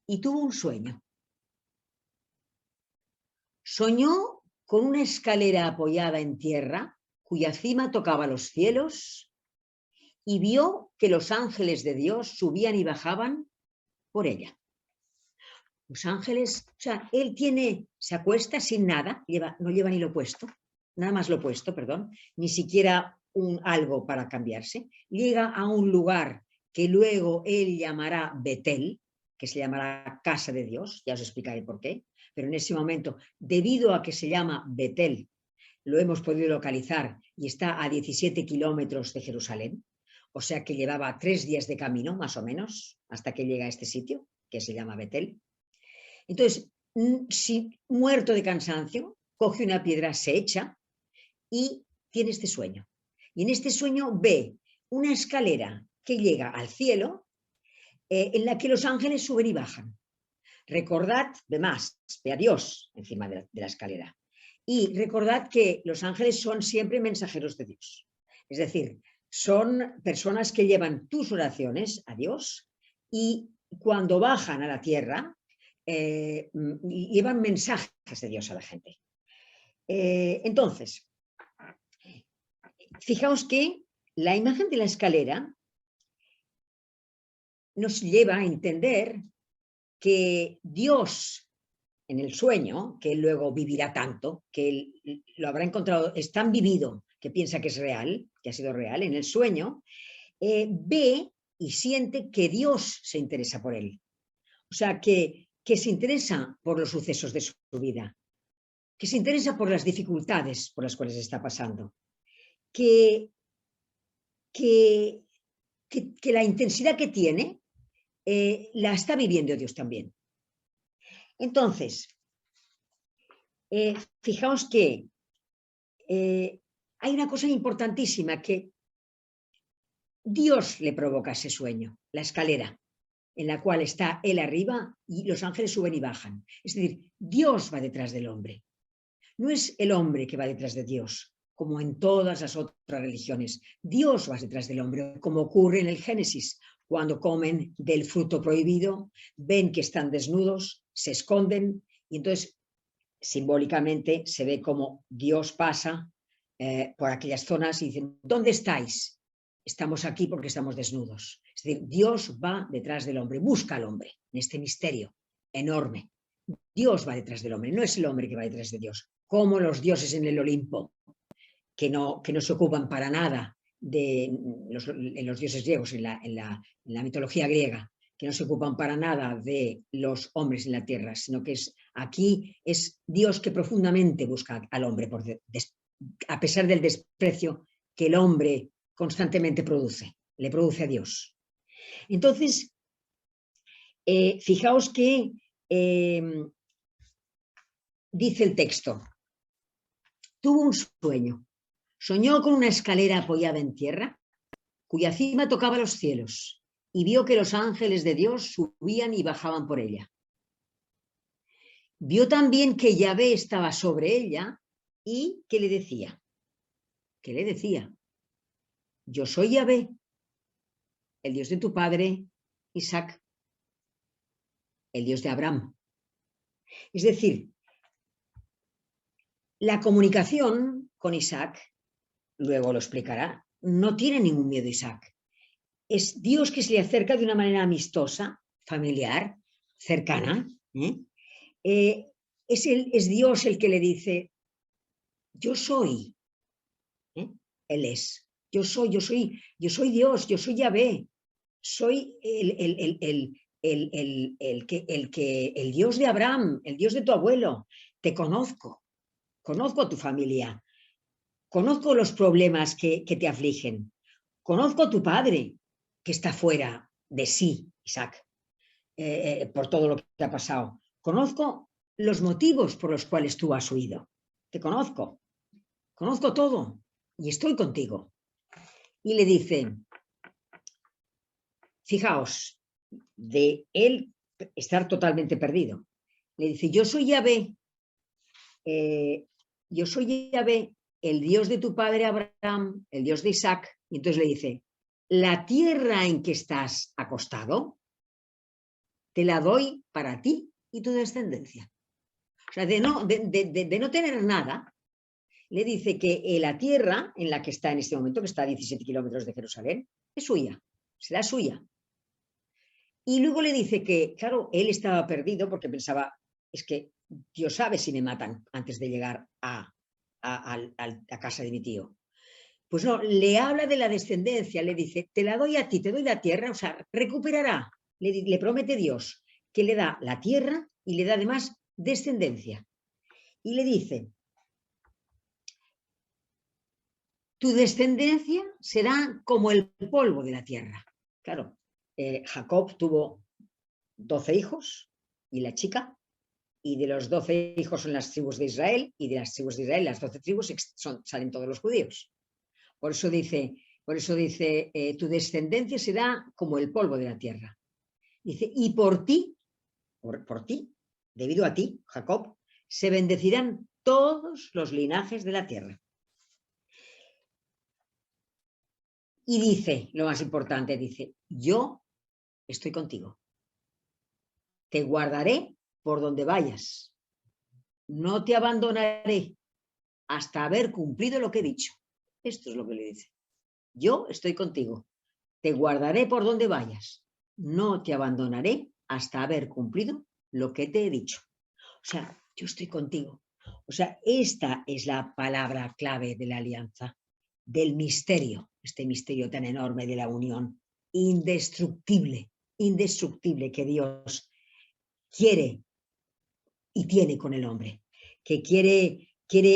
Y tuvo un sueño. Soñó con una escalera apoyada en tierra, cuya cima tocaba los cielos y vio que los ángeles de Dios subían y bajaban por ella. Los ángeles, o sea, él se acuesta sin nada, no lleva ni lo puesto, nada más lo puesto, perdón, ni siquiera algo para cambiarse. Llega a un lugar que luego él llamará Betel, que se llamará Casa de Dios, ya os explicaré por qué, pero en ese momento, debido a que se llama Betel, lo hemos podido localizar y está a 17 kilómetros de Jerusalén, o sea que llevaba 3 días de camino, más o menos, hasta que llega a este sitio, que se llama Betel. Entonces, si muerto de cansancio, coge una piedra, se echa y tiene este sueño. Y en este sueño ve una escalera que llega al cielo, en la que los ángeles suben y bajan. Recordad, ve a Dios encima de la escalera. Y recordad que los ángeles son siempre mensajeros de Dios. Es decir, son personas que llevan tus oraciones a Dios y cuando bajan a la tierra, llevan mensajes de Dios a la gente. Entonces, fijaos que la imagen de la escalera nos lleva a entender que Dios en el sueño, que él luego vivirá tanto, que él lo habrá encontrado, es tan vivido que piensa que es real, que ha sido real, en el sueño, ve y siente que Dios se interesa por él. O sea, que se interesa por los sucesos de su vida, que se interesa por las dificultades por las cuales está pasando, que la intensidad que tiene la está viviendo Dios también. Entonces, fijaos que hay una cosa importantísima, que Dios le provoca ese sueño, la escalera en la cual está él arriba y los ángeles suben y bajan. Es decir, Dios va detrás del hombre. No es el hombre que va detrás de Dios, como en todas las otras religiones. Dios va detrás del hombre, como ocurre en el Génesis. Cuando comen del fruto prohibido, ven que están desnudos, se esconden y entonces simbólicamente se ve como Dios pasa por aquellas zonas y dicen, ¿dónde estáis? Estamos aquí porque estamos desnudos. Es decir, Dios va detrás del hombre, busca al hombre en este misterio enorme. Dios va detrás del hombre, no es el hombre que va detrás de Dios, como los dioses en el Olimpo, que no se ocupan para nada en los dioses griegos, en la mitología griega, que no se ocupan para nada de los hombres en la tierra, sino que aquí es Dios que profundamente busca al hombre, a pesar del desprecio que el hombre constantemente le produce a Dios. Entonces, fijaos que dice el texto, tuvo un sueño, soñó con una escalera apoyada en tierra, cuya cima tocaba los cielos, y vio que los ángeles de Dios subían y bajaban por ella. Vio también que Yahvé estaba sobre ella y que le decía, yo soy Yahvé, el Dios de tu padre Isaac, el Dios de Abraham. Es decir, la comunicación con Isaac, luego lo explicará, no tiene ningún miedo Isaac. Es Dios que se le acerca de una manera amistosa, familiar, cercana. Es Dios el que le dice, yo soy. Él es. Yo soy Dios, yo soy Yahvé. Soy el Dios de Abraham, el Dios de tu abuelo. Te conozco a tu familia, conozco los problemas que te afligen, conozco a tu padre que está fuera de sí, Isaac, por todo lo que ha pasado. Conozco los motivos por los cuales tú has huido. Te conozco todo y estoy contigo. Y le dice, fijaos, de él estar totalmente perdido. Le dice, yo soy Yahvé, el Dios de tu padre Abraham, el Dios de Isaac. Y entonces le dice, la tierra en que estás acostado, te la doy para ti y tu descendencia. O sea, de no tener nada, le dice que la tierra en la que está en este momento, que está a 17 kilómetros de Jerusalén, es suya, será suya. Y luego le dice que, claro, él estaba perdido porque pensaba, es que Dios sabe si me matan antes de llegar a casa de mi tío. Pues no, le habla de la descendencia, le dice, te la doy a ti, te doy la tierra, o sea, recuperará, le promete Dios que le da la tierra y le da además descendencia. Y le dice, tu descendencia será como el polvo de la tierra. Claro, Jacob tuvo 12 hijos y la chica, y de los 12 hijos son las tribus de Israel, y de las tribus de Israel, las 12 tribus salen todos los judíos. Por eso dice, tu descendencia será como el polvo de la tierra. Dice, y por ti, debido a ti, Jacob, se bendecirán todos los linajes de la tierra. Y dice, lo más importante, dice, yo estoy contigo. Te guardaré por donde vayas. No te abandonaré hasta haber cumplido lo que he dicho. Esto es lo que le dice. Yo estoy contigo. Te guardaré por donde vayas. No te abandonaré hasta haber cumplido lo que te he dicho. O sea, yo estoy contigo. O sea, esta es la palabra clave de la alianza, del misterio, este misterio tan enorme de la unión, indestructible que Dios quiere y tiene con el hombre, que quiere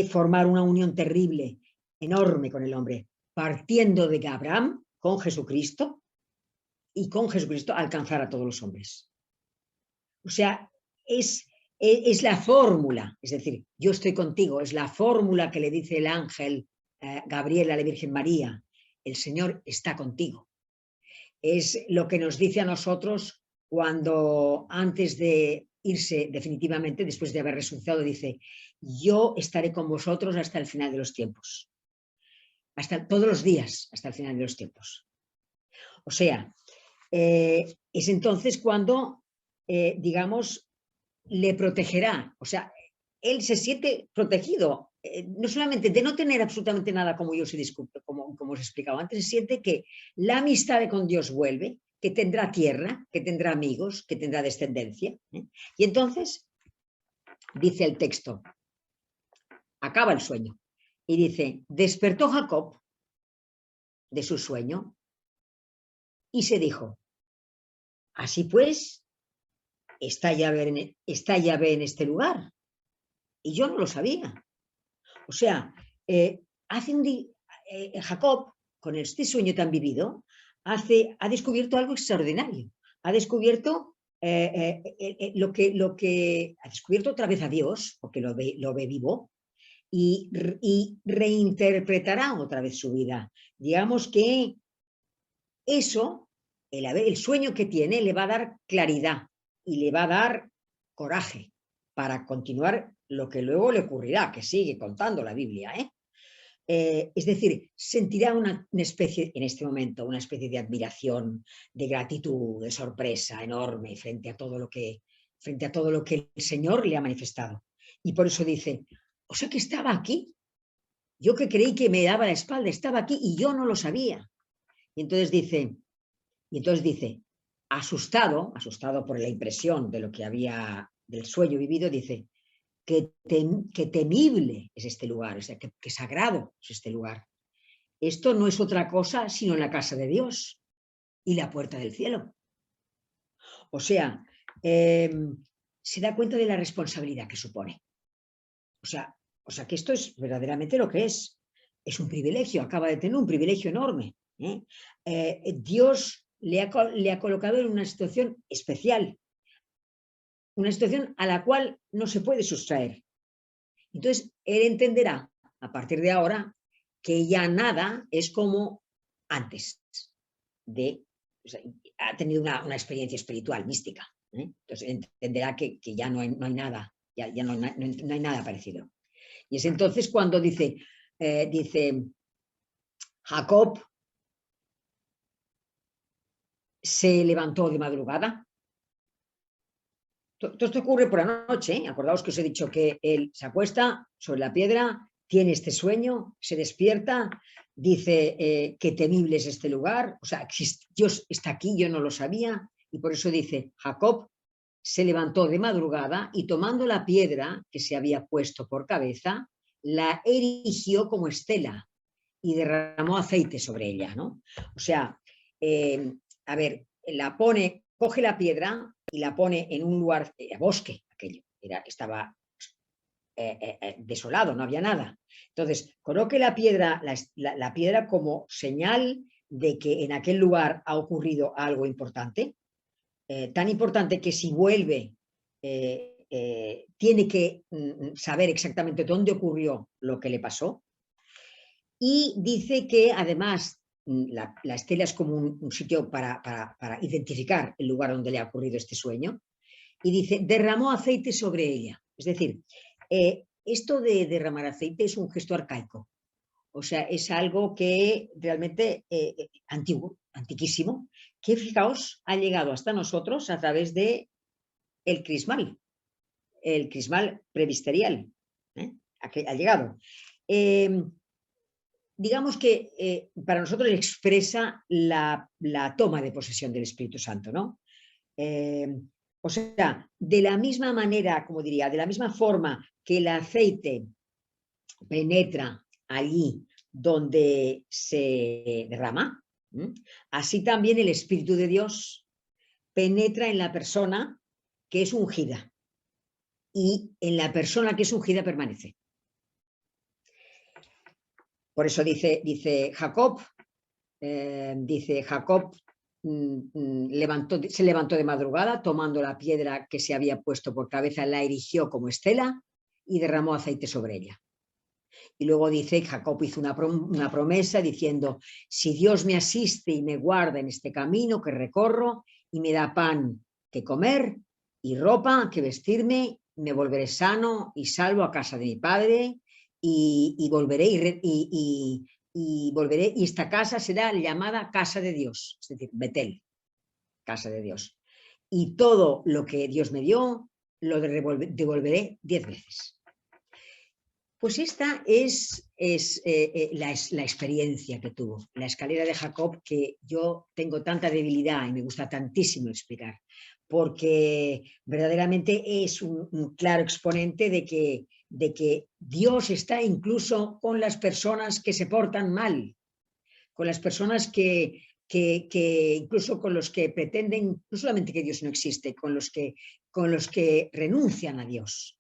formar una unión terrible, enorme con el hombre, partiendo de Abraham con Jesucristo, y con Jesucristo alcanzar a todos los hombres. O sea, es la fórmula, es decir, yo estoy contigo, es la fórmula que le dice el ángel Gabriel a la Virgen María, el Señor está contigo. Es lo que nos dice a nosotros cuando antes de irse definitivamente, después de haber resucitado, dice, yo estaré con vosotros hasta el final de los tiempos, hasta todos los días, hasta el final de los tiempos. O sea, es entonces cuando, digamos, le protegerá. O sea, él se siente protegido, no solamente de no tener absolutamente nada, como yo como os he explicado antes, se siente que la amistad con Dios vuelve, que tendrá tierra, que tendrá amigos, que tendrá descendencia. Y entonces, dice el texto, acaba el sueño, y dice, despertó Jacob de su sueño y se dijo, así pues, está Yahvé en este lugar. Y yo no lo sabía. O sea, Jacob, con este sueño tan vivido, ha descubierto algo extraordinario. Ha descubierto lo que ha descubierto otra vez a Dios, porque lo ve vivo, y reinterpretará otra vez su vida. Digamos que eso, el sueño que tiene, le va a dar claridad y le va a dar coraje para continuar lo que luego le ocurrirá, que sigue contando la Biblia. Es decir, sentirá una especie, en este momento, una especie de admiración, de gratitud, de sorpresa enorme frente a todo lo que el Señor le ha manifestado. Y por eso dice, o sea que estaba aquí. Yo que creí que me daba la espalda, estaba aquí y yo no lo sabía. Y entonces dice, asustado por la impresión de lo que había, del sueño vivido, dice, que temible es este lugar, o sea, que sagrado es este lugar. Esto no es otra cosa sino la casa de Dios y la puerta del cielo. O sea, se da cuenta de la responsabilidad que supone. O sea que esto es verdaderamente lo que es. Es un privilegio, acaba de tener un privilegio enorme. Dios le ha colocado en una situación especial, una situación a la cual no se puede sustraer. Entonces, él entenderá a partir de ahora que ya nada es como antes o sea, ha tenido una experiencia espiritual, mística. Entonces, entenderá que ya no hay nada, ya no hay nada parecido. Y es entonces cuando dice Jacob se levantó de madrugada. Todo esto ocurre por la noche. Acordaos que os he dicho que él se acuesta sobre la piedra, tiene este sueño, se despierta, dice qué temible es este lugar, o sea, Dios está aquí, yo no lo sabía, y por eso dice, Jacob se levantó de madrugada y tomando la piedra que se había puesto por cabeza, la erigió como estela y derramó aceite sobre ella, ¿no? O sea, a ver, coge la piedra y la pone en un lugar, bosque, aquello, estaba desolado, no había nada. Entonces, coloque la piedra, la piedra como señal de que en aquel lugar ha ocurrido algo importante, tan importante que si vuelve tiene que saber exactamente dónde ocurrió lo que le pasó. Y dice que además la estela es como un sitio para identificar el lugar donde le ha ocurrido este sueño. Y dice, derramó aceite sobre ella. Es decir, esto de derramar aceite es un gesto arcaico. O sea, es algo que realmente antiguo, antiquísimo, que fijaos, ha llegado hasta nosotros a través de el crismal previsterial. Ha llegado. Digamos que para nosotros expresa la toma de posesión del Espíritu Santo, ¿no? O sea, de la misma manera, como diría, de la misma forma que el aceite penetra allí donde se derrama, así también el Espíritu de Dios penetra en la persona que es ungida y en la persona que es ungida permanece. Por eso dice Jacob, se levantó de madrugada, tomando la piedra que se había puesto por cabeza, la erigió como estela y derramó aceite sobre ella. Y luego dice, Jacob hizo una promesa diciendo, si Dios me asiste y me guarda en este camino que recorro y me da pan que comer y ropa que vestirme, me volveré sano y salvo a casa de mi padre y volveré volveré y esta casa será llamada casa de Dios, es decir, Betel, casa de Dios. Y todo lo que Dios me dio lo devolveré 10 veces. Pues esta es la experiencia que tuvo, la escalera de Jacob, que yo tengo tanta debilidad y me gusta tantísimo explicar, porque verdaderamente es un claro exponente de que Dios está incluso con las personas que se portan mal, con las personas que incluso con los que pretenden, no solamente que Dios no existe, con los que renuncian a Dios,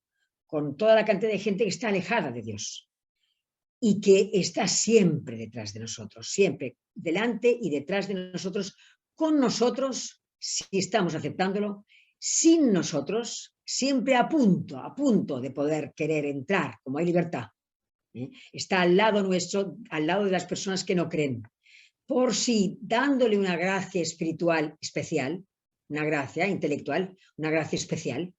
con toda la cantidad de gente que está alejada de Dios y que está siempre detrás de nosotros, siempre delante y detrás de nosotros, con nosotros, si estamos aceptándolo, sin nosotros, siempre a punto de poder querer entrar, como hay libertad. Está al lado nuestro, al lado de las personas que no creen, por si dándole una gracia espiritual especial, una gracia intelectual, una gracia especial,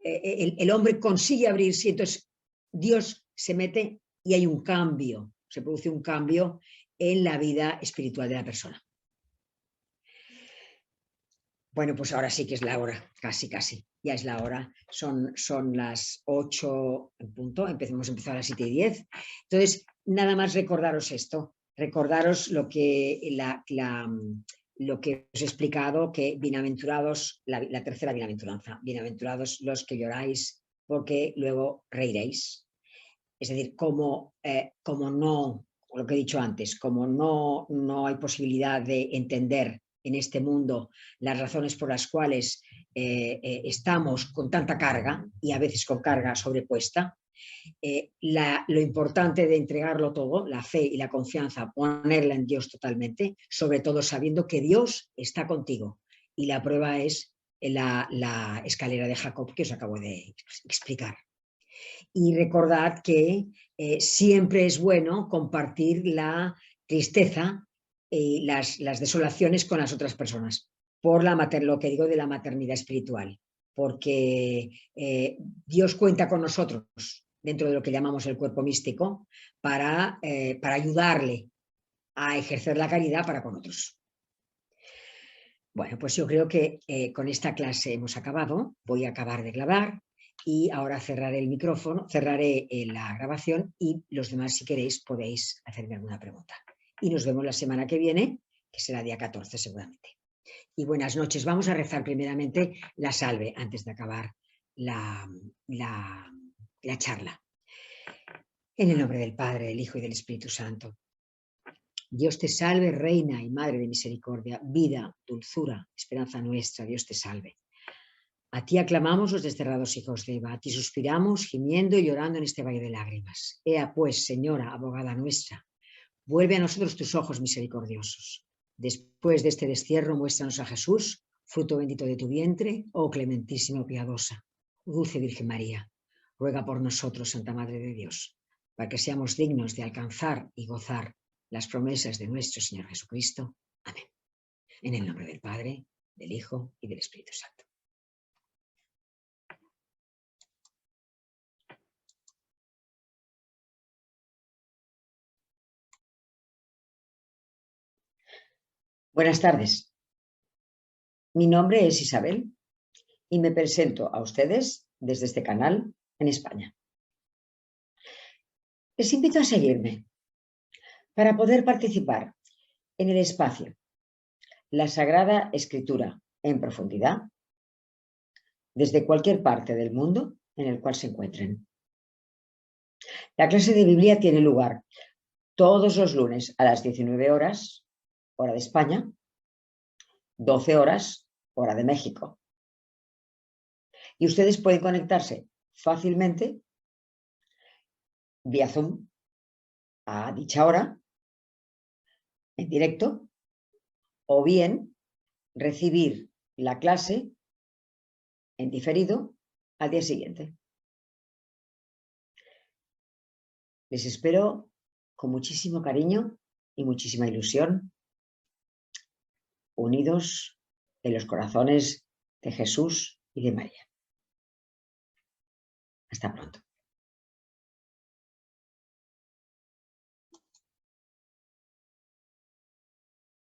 el hombre consigue abrirse, entonces Dios se mete y hay un cambio, se produce un cambio en la vida espiritual de la persona. Bueno, pues ahora sí que es la hora, casi, ya es la hora, son las 8 en punto, hemos empezado a las 7:10. Entonces, nada más recordaros esto, recordaros lo que os he explicado, que bienaventurados, la tercera bienaventuranza, bienaventurados los que lloráis, porque luego reiréis. Es decir, como no, lo que he dicho antes, como no hay posibilidad de entender en este mundo las razones por las cuales estamos con tanta carga y a veces con carga sobrepuesta, lo importante de entregarlo todo, la fe y la confianza, ponerla en Dios totalmente, sobre todo sabiendo que Dios está contigo. Y la prueba es la escalera de Jacob que os acabo de explicar. Y recordad que siempre es bueno compartir la tristeza y las desolaciones con las otras personas, por lo que digo de la maternidad espiritual, porque Dios cuenta con nosotros dentro de lo que llamamos el cuerpo místico para ayudarle a ejercer la caridad para con otros. Bueno, pues yo creo que con esta clase hemos acabado, voy a acabar de grabar Y ahora cerraré el micrófono, cerraré la grabación y los demás, si queréis, podéis hacerme alguna pregunta. Y nos vemos la semana que viene, que será día 14 seguramente. Y buenas noches. Vamos a rezar primeramente la salve antes de acabar la charla. En el nombre del Padre, del Hijo y del Espíritu Santo. Dios te salve, Reina y Madre de Misericordia, vida, dulzura, esperanza nuestra, Dios te salve. A ti aclamamos los desterrados hijos de Eva, a ti suspiramos, gimiendo y llorando en este valle de lágrimas. Ea pues, Señora, abogada nuestra, vuelve a nosotros tus ojos misericordiosos. Después de este destierro, muéstranos a Jesús, fruto bendito de tu vientre, oh clementísima, piadosa, dulce Virgen María. Ruega por nosotros, Santa Madre de Dios, para que seamos dignos de alcanzar y gozar las promesas de nuestro Señor Jesucristo. Amén. En el nombre del Padre, del Hijo y del Espíritu Santo. Buenas tardes. Mi nombre es Isabel y me presento a ustedes desde este canal en España. Les invito a seguirme para poder participar en el espacio La Sagrada Escritura en profundidad desde cualquier parte del mundo en el cual se encuentren. La clase de Biblia tiene lugar todos los lunes a las 19 horas, hora de España, 12 horas, hora de México. Y ustedes pueden conectarse fácilmente vía Zoom a dicha hora, en directo, o bien recibir la clase en diferido al día siguiente. Les espero con muchísimo cariño y muchísima ilusión, unidos en los corazones de Jesús y de María. Hasta pronto.